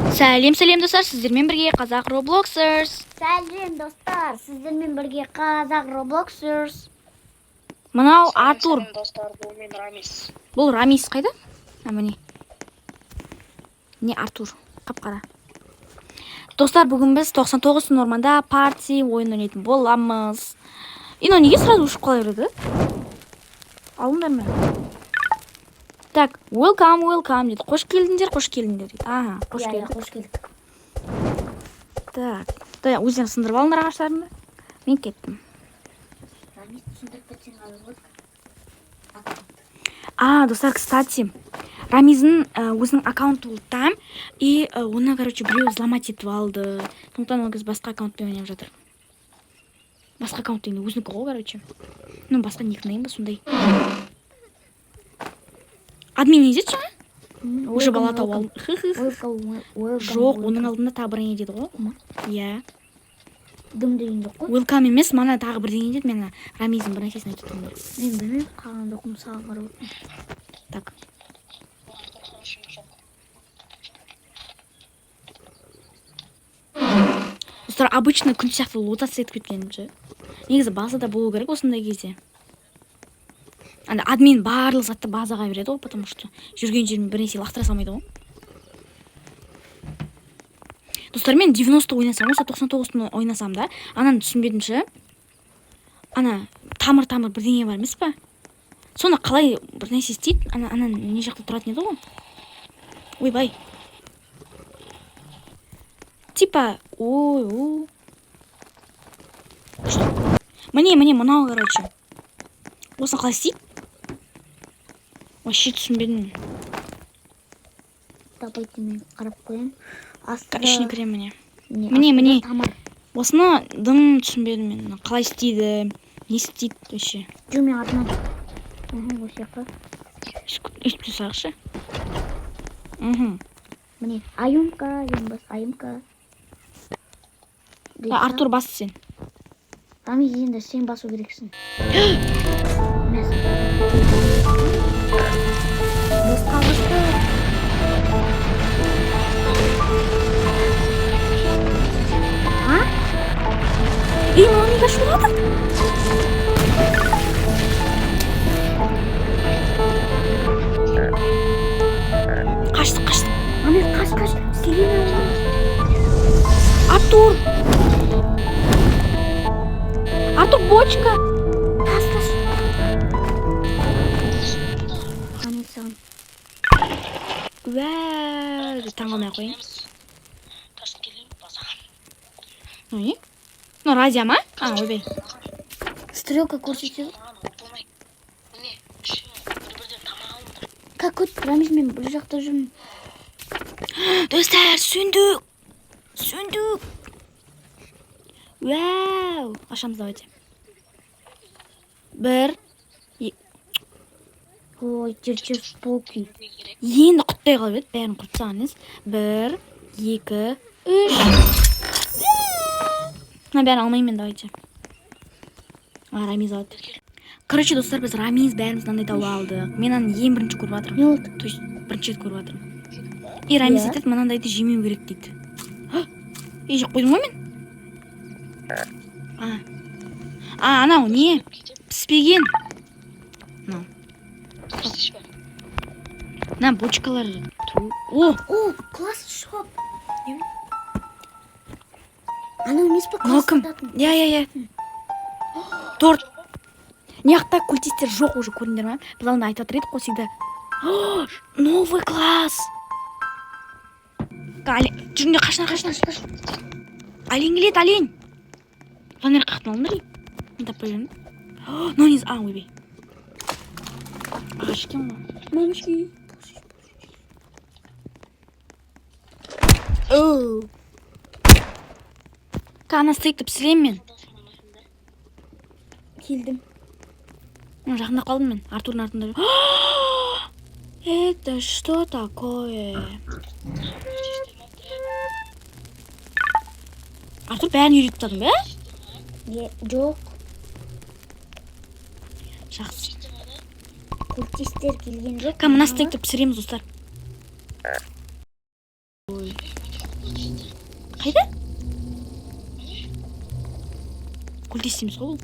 Сәлем достар, сіздермен бірге Қазақ Robloxers. Сәлем достар, сіздермен бірге Қазақ Robloxers. Мынау Артур. Сәлем достар, бұл мен Рамис. Бұл Рамис қайда? Міне. Не Артур, қап-қара. Достар, бүгін біз 99 норманда парти ойын ойнайтын боламыз. Ино неге сразу ұшып қала береді? Алыңдар ма? Так, welcome дейді. Қош келдіңдер дейді. Ага, қош келдік. Так, өздерің сындырып алыңдар ағаштарымды. Мен кеттім. Достар, кстати, Рамиздің өзінің аккаунты болды там, и оны, біреу взломать етіп алды. Сондықтан ол кез басқа аккаунтпен ойнап жатыр. Басқа аккаунтпен өзінікі ғой, басқа никнейм ба сондай. Админ не деді жаңа? Уже бала тауып алдым. Жоқ, оның алдында тағы бірдеңе деді ғой. Иә. Дым деген жоқ қой. Welcome емес, мана тағы бірдеңе деді. Мен Рамиздің бір нәрсесін айтып тұрмын. Мен білмеймін, қалған жоқпын, саған қарап отырмын. Так. Достар, обычно күн сияқты лотация етіп кеткенімше. Негізі базада болу керек осындай кезде. Админ барлық затты базаға береді ғой, потому что жүрген жермен бір нәрсе лақтыра салмайды ғой. Достар, мен 90 ойнасам, осы 99 ойнасам да, ананы түсінбедімші. Тамыр бірдеңе бар емес па? Соны қалай бір нәрсе істейді? Не жақта тұратын еді ғой? Ойбай. Типа, Міне, мынау, короче. Осыны қалай істейді? Вообще түсінбедім. Давайте мен қарап қояйын. Ішіне кірем міне. Осыны дым түсінбедім мен. Қалай істейді? Не істейді вообще? Жоқ, мен артынан. Осы жаққа. Үйтіп тұрсақшы. Міне, айымка, айымка. Артур басты сен. Рамиз, енді сен басу керексің. Босқа басты. Мынау неге ашылады? Қаштық. Рамиз, қаш. Сирена. Артур, бочка. Тас. Рамиз, саған. Таң алмай қойын. Не? Радио ма? Ойбай. Стрелка көрсетеді. Как өт, Рамиз, мен бір жақта жүрмін. Достар, сөндік. Вау. Ашамыз давайте. Бір. Ой, черчер полки. Енді құттай қалып еді, бәрін құртсаңыз. 1, 2, 3. Бәрін алмаймен давайте. Рамиз алды. Короче, достар, біз Рамиз бәріміз мынандай тауып алдық. Мен ең бірінші көріп жатырмын. Не болды? То есть бірінші рет көріп жатырмын. И Рамиз айтады, мынандайды жемеу керек дейді. Жеп қойдым ғой мен? Анау не? Піспеген. Бочкалар. Класс шоп. Анау емес па? Кім? Иә. Торт. Неяқта культистер жоқ уже, көріңдер ма? Біз алында айтып отыр едік қой всегда. Новый класс. Жүріңдер, қашын. Олень келеді, олень. Фонарь қақтың алыңдар ей. Мен таппай жүрмін. Нонез, ойбай. Ағаш екен ғой. Мамочки. Ана стейкті пісірем мен. Келдім. Жақында қалдым мен. Артурдың артында. Это что такое? Артур бәрін үйретіп тадың бе? Жоқ. Жақсы. Культистер келген жоқ. Мына стейкті пісіреміз, достар. Қайда? Гүлді естейміз ғой бұл.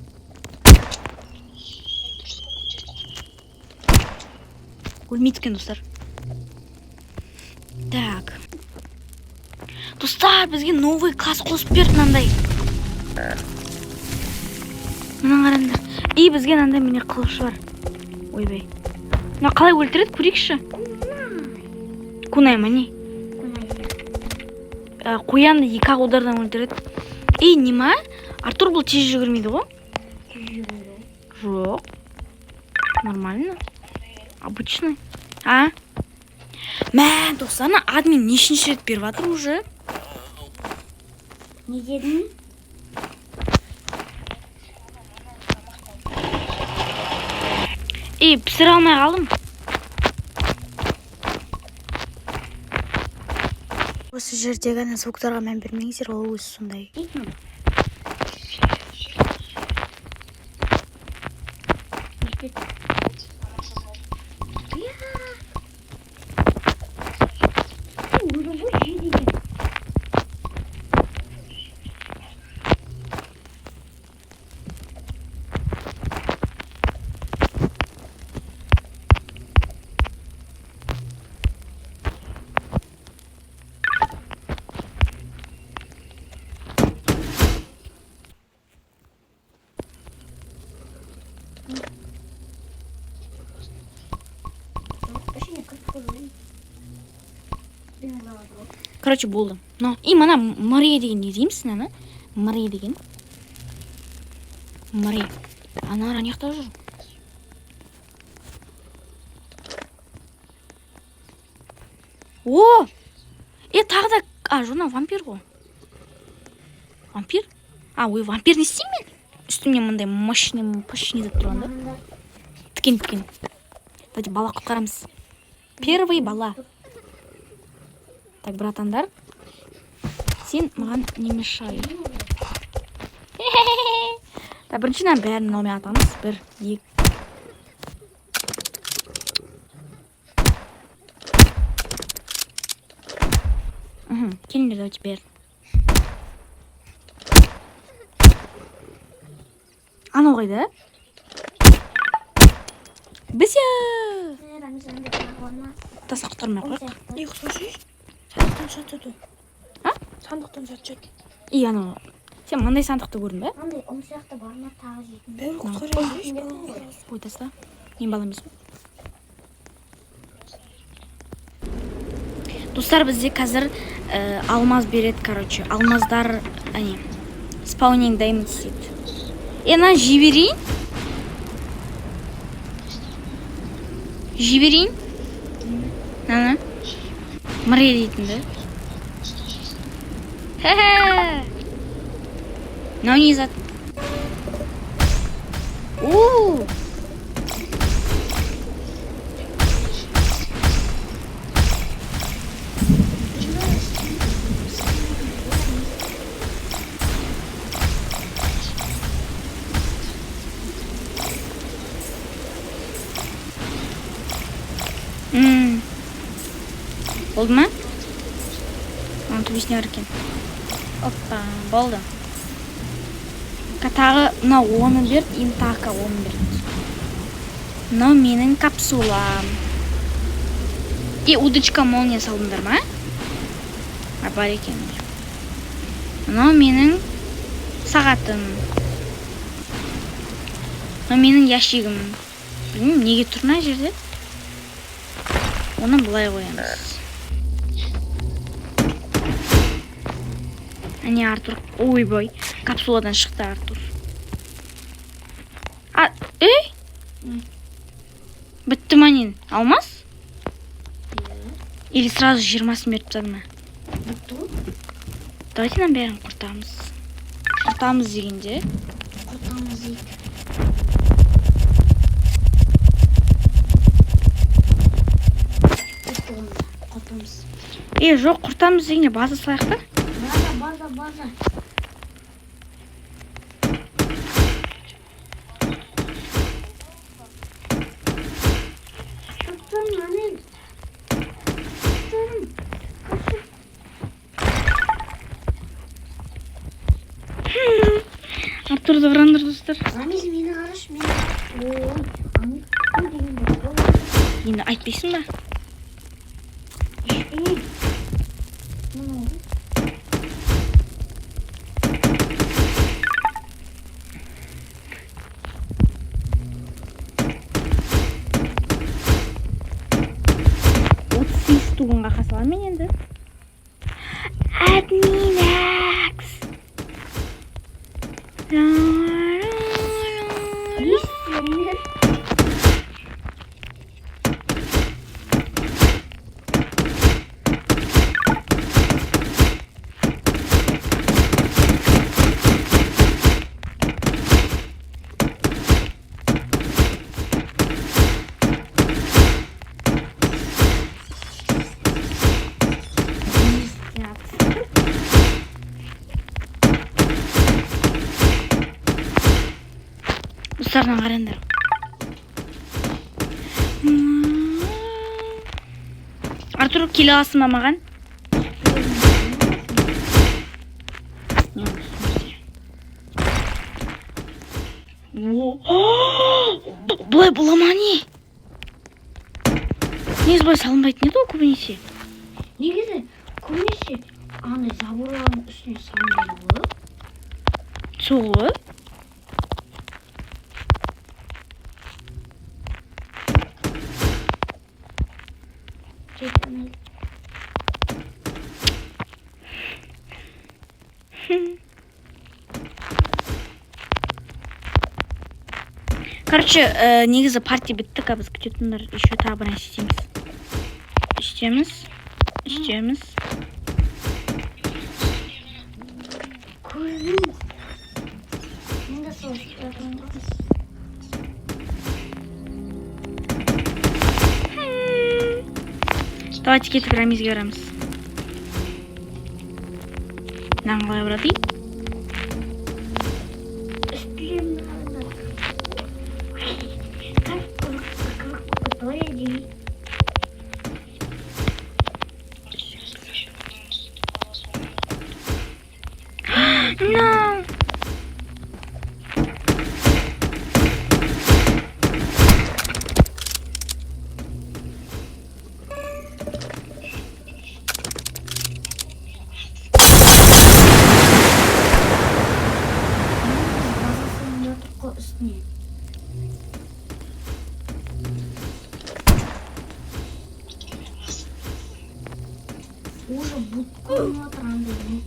Өлмейді екен, достар. Так. Достар, бізге новый класс қосып берді мынандай. Мына қараңдар. И бізге мынандай міне қылыш бар. Ойбай. Мына қалай өлтіреді, көрейікші. Кунай ма не? Қоянды 2-ақ удардан өлтіреді. И нема? Артур бұл тез жүгірмейді ғой? Жоқ. Нормально. Обычный. А? Мә, достарына админ нешінші рет беріп жатыр уже? Не дедің? Пісіре алмай қалдым. Осы жердегі ғана звуктарға мән бермеңіздер, ол өзі сондай. Короче, болды. Но и мана Мария деген не дейміз, ана? Мария деген. Мария. Ана ара неқта жүр? О! Тағы да... Жона вампир ғой. Вампир? Ой, вампир не істейм мен? Үстімнен мындай мощный деп тұрғанда. Тікен. Давайте бала құтқарамыз. Первый бала. Так, братандар, сен маған не мешай. Так, біріншіден бәрін номер атамыз. 1, 2. Келіңдер, давайте бер. Анау қайда? Бізя! Таса құтармай қойық. Слушай, сандықтан жатады. Сандықтан жатады. Анау. Сен мындай сандықты көрдің бе? Андай ұн сияқты бар ма тағы жейтін? Бәрі құтқарайын. Ой, таста. Мен бала емеспін. Достар, бізде қазір алмаз береді, короче. Алмаздар, спаунинг даймонд дейді. Ана жіберейін? Жіберейін? Ана? Мұрия дейтінді. Хе-хе! Мынау не зат? Ооо! Болды ма? Оның төбесіне бар екен. Оппа, болды. Тағы мынау 10-ын берді, енді тағы 10-ын берді. Мынау менің капсулам. Удочка молния салдыңдар ма? Бар екен. Мынау менің сағатым. Мынау менің ящигім. Білмеймін, неге тұр мына жерде? Оны былай қоямыз. Әне Артур. Ойбой, капсуладан шықты Артур. Бітті ма нен? Алмаз? Или сразу 20-сын беріп тастады ма? Давайте нам бәрін құртамыз. Құртамыз дегенде. Құртамыз дейді. Құртамыз. Жоқ, құртамыз дегенде база салайық та? База. Артурды қараңдар достар. Рамиз мені қарашы, мен. Ой, аны деген бар. Енді айтпайсың ба? Ей. Штугын қақа салам мен енді. Админакс. Достардан қараңдар. Артур келе аласың ба маған? Бұлай бола ма не? Негізі бұлай салынбайтын еді ол көбінесе. Негізі көбінесе андай заборлардың үстіне салынбайды ғой. Сол ғой. Короче, негізі партия бітті, біз күтетіндер еще тағы бір нәрсе істейміз. Көрдім. Мен де сол істедім ғой. Давайте кетіп Рамизге барамыз. Мынаны қалай бұрады? No. Üstüne. Уже будку отранда не.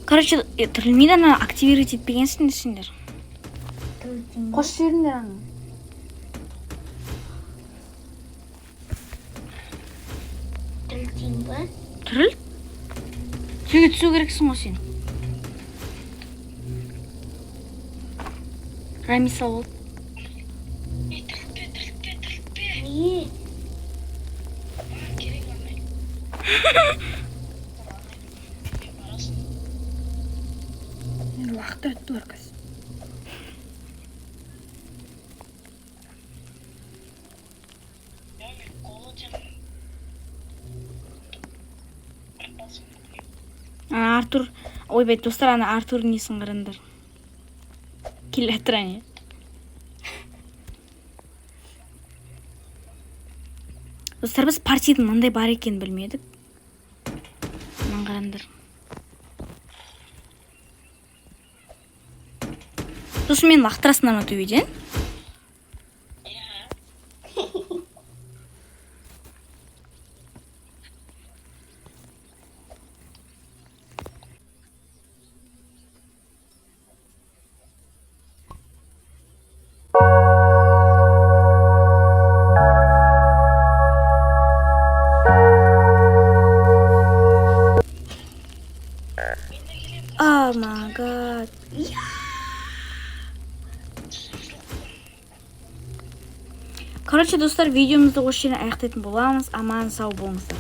Короче, тірілмейді ана активировать етпегенсіңдер сендер. Қош жеріңдер аны. Тірілтейін ба? Тіріл? Сөйге түсу керексің ғой сен. Рамис сау бол. Не? Уақыт өтті баркас. Артур, ойбай достар, ана Артур несін қараңдар. Келе жатыр ане. Достар, біз партияның мынандай бар екенін білмедік. Мынаны қараңдар. Сосын мен лақтырасындар ма төбеден? Oh my god. Короче, достар, видеомызды осы жерден аяқтайтын боламыз. Аман сау болыңыздар.